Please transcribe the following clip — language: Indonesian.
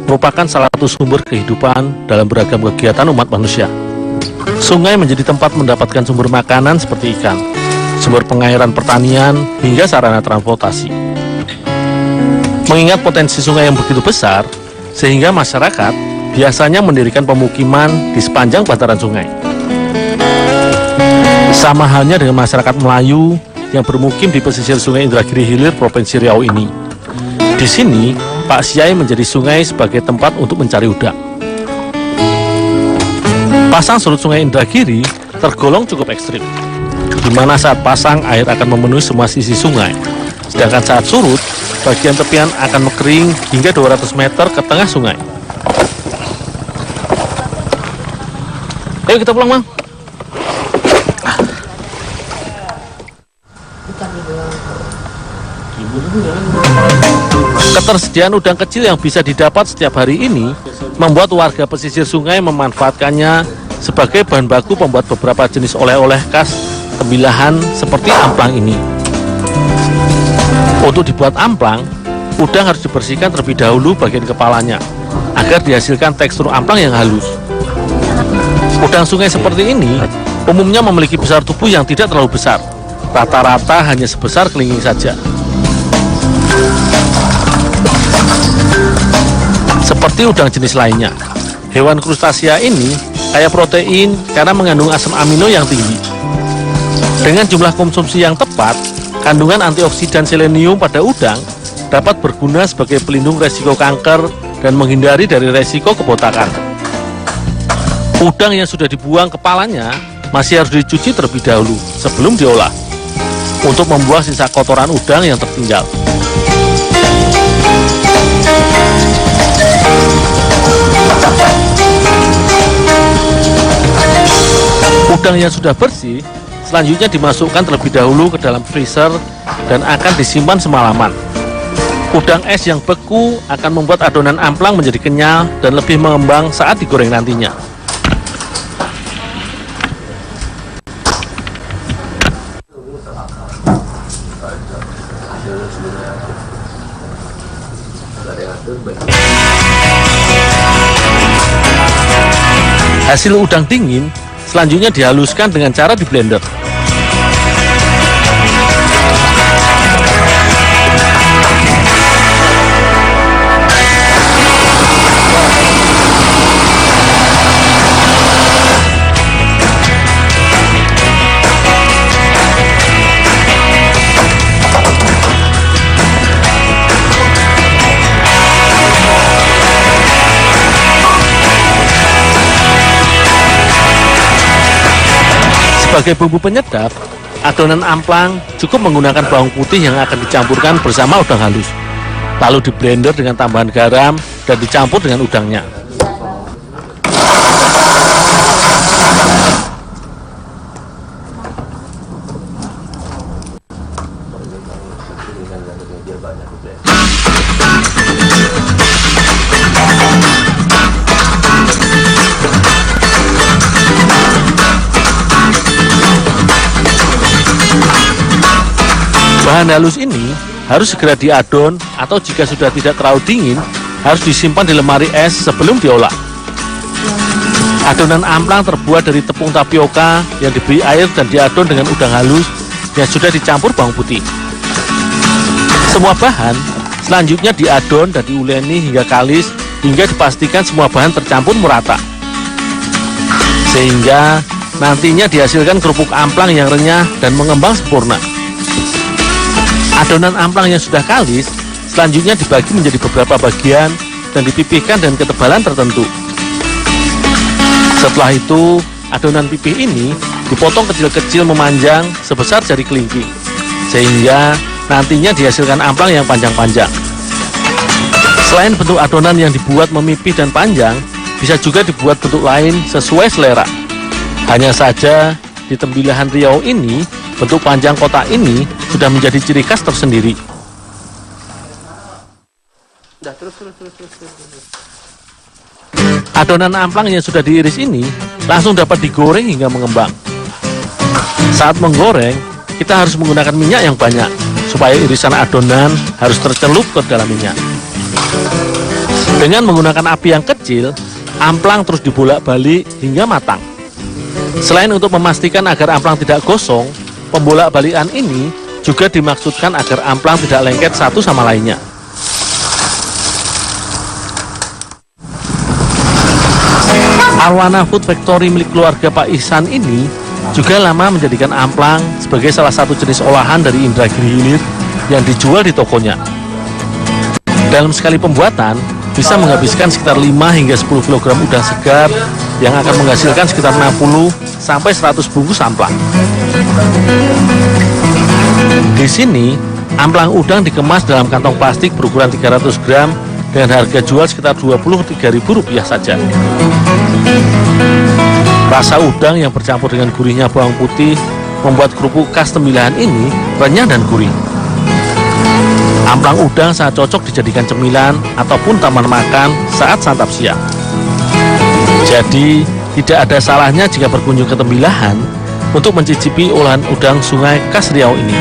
merupakan salah satu sumber kehidupan dalam beragam kegiatan umat manusia. Sungai menjadi tempat mendapatkan sumber makanan seperti ikan, sumber pengairan pertanian, hingga sarana transportasi. Mengingat potensi sungai yang begitu besar, sehingga masyarakat biasanya mendirikan pemukiman di sepanjang bantaran sungai. Sama halnya dengan masyarakat Melayu yang bermukim di pesisir Sungai Indragiri Hilir, Provinsi Riau ini. Di sini, Pak Siai menjadi sungai sebagai tempat untuk mencari udang. Pasang surut Sungai Indragiri tergolong cukup ekstrim, di mana saat pasang air akan memenuhi semua sisi sungai, sedangkan saat surut, bagian tepian akan mengering hingga 200 meter ke tengah sungai. Ayo kita pulang, Bang. Ketersediaan udang kecil yang bisa didapat setiap hari ini membuat warga pesisir sungai memanfaatkannya sebagai bahan baku pembuat beberapa jenis oleh-oleh khas Tembilahan seperti amplang ini. Untuk dibuat amplang, udang harus dibersihkan terlebih dahulu bagian kepalanya agar dihasilkan tekstur amplang yang halus. Udang sungai seperti ini umumnya memiliki besar tubuh yang tidak terlalu besar, rata-rata hanya sebesar kelingking saja. Seperti udang jenis lainnya, hewan krustasea ini kaya protein karena mengandung asam amino yang tinggi. Dengan jumlah konsumsi yang tepat, kandungan antioksidan selenium pada udang dapat berguna sebagai pelindung resiko kanker dan menghindari dari resiko kebotakan. Udang yang sudah dibuang kepalanya masih harus dicuci terlebih dahulu sebelum diolah, untuk membuang sisa kotoran udang yang tertinggal. Udang yang sudah bersih selanjutnya dimasukkan terlebih dahulu ke dalam freezer dan akan disimpan semalaman. Udang es yang beku akan membuat adonan amplang menjadi kenyal dan lebih mengembang saat digoreng nantinya. Hasil udang dingin selanjutnya dihaluskan dengan cara di blender. Sebagai bumbu penyedap, adonan amplang cukup menggunakan bawang putih yang akan dicampurkan bersama udang halus, lalu di blender dengan tambahan garam dan dicampur dengan udangnya. Bahan halus ini harus segera diadon atau jika sudah tidak terlalu dingin, harus disimpan di lemari es sebelum diolah. Adonan amplang terbuat dari tepung tapioka yang diberi air dan diadon dengan udang halus yang sudah dicampur bawang putih. Semua bahan selanjutnya diadon dan diuleni hingga kalis hingga dipastikan semua bahan tercampur merata, sehingga nantinya dihasilkan kerupuk amplang yang renyah dan mengembang sempurna. Adonan amplang yang sudah kalis selanjutnya dibagi menjadi beberapa bagian dan dipipihkan dengan ketebalan tertentu. Setelah itu, adonan pipih ini dipotong kecil-kecil memanjang sebesar jari kelingking, sehingga nantinya dihasilkan amplang yang panjang-panjang. Selain bentuk adonan yang dibuat memipih dan panjang, bisa juga dibuat bentuk lain sesuai selera. Hanya saja di Tembilahan Riau ini, bentuk panjang kotak ini sudah menjadi ciri khas tersendiri. Adonan amplang yang sudah diiris ini langsung dapat digoreng hingga mengembang. Saat menggoreng, kita harus menggunakan minyak yang banyak supaya irisan adonan harus tercelup ke dalam minyak. Dengan menggunakan api yang kecil, amplang terus dibolak-balik hingga matang. Selain untuk memastikan agar amplang tidak gosong, pembolak-balikan ini juga dimaksudkan agar amplang tidak lengket satu sama lainnya. Arwana Food Factory milik keluarga Pak Ihsan ini juga lama menjadikan amplang sebagai salah satu jenis olahan dari Indragiri Hilir yang dijual di tokonya. Dalam sekali pembuatan, bisa menghabiskan sekitar 5 hingga 10 kg udang segar yang akan menghasilkan sekitar 60 sampai 100 bungkus amplang. Di sini, amplang udang dikemas dalam kantong plastik berukuran 300 gram dengan harga jual sekitar Rp23.000 saja. Rasa udang yang bercampur dengan gurihnya bawang putih membuat kerupuk khas Tembilahan ini renyah dan gurih. Amplang udang sangat cocok dijadikan cemilan ataupun taman makan saat santap siang. Jadi, tidak ada salahnya jika berkunjung ke Tembilahan untuk mencicipi olahan udang sungai khas Riau ini.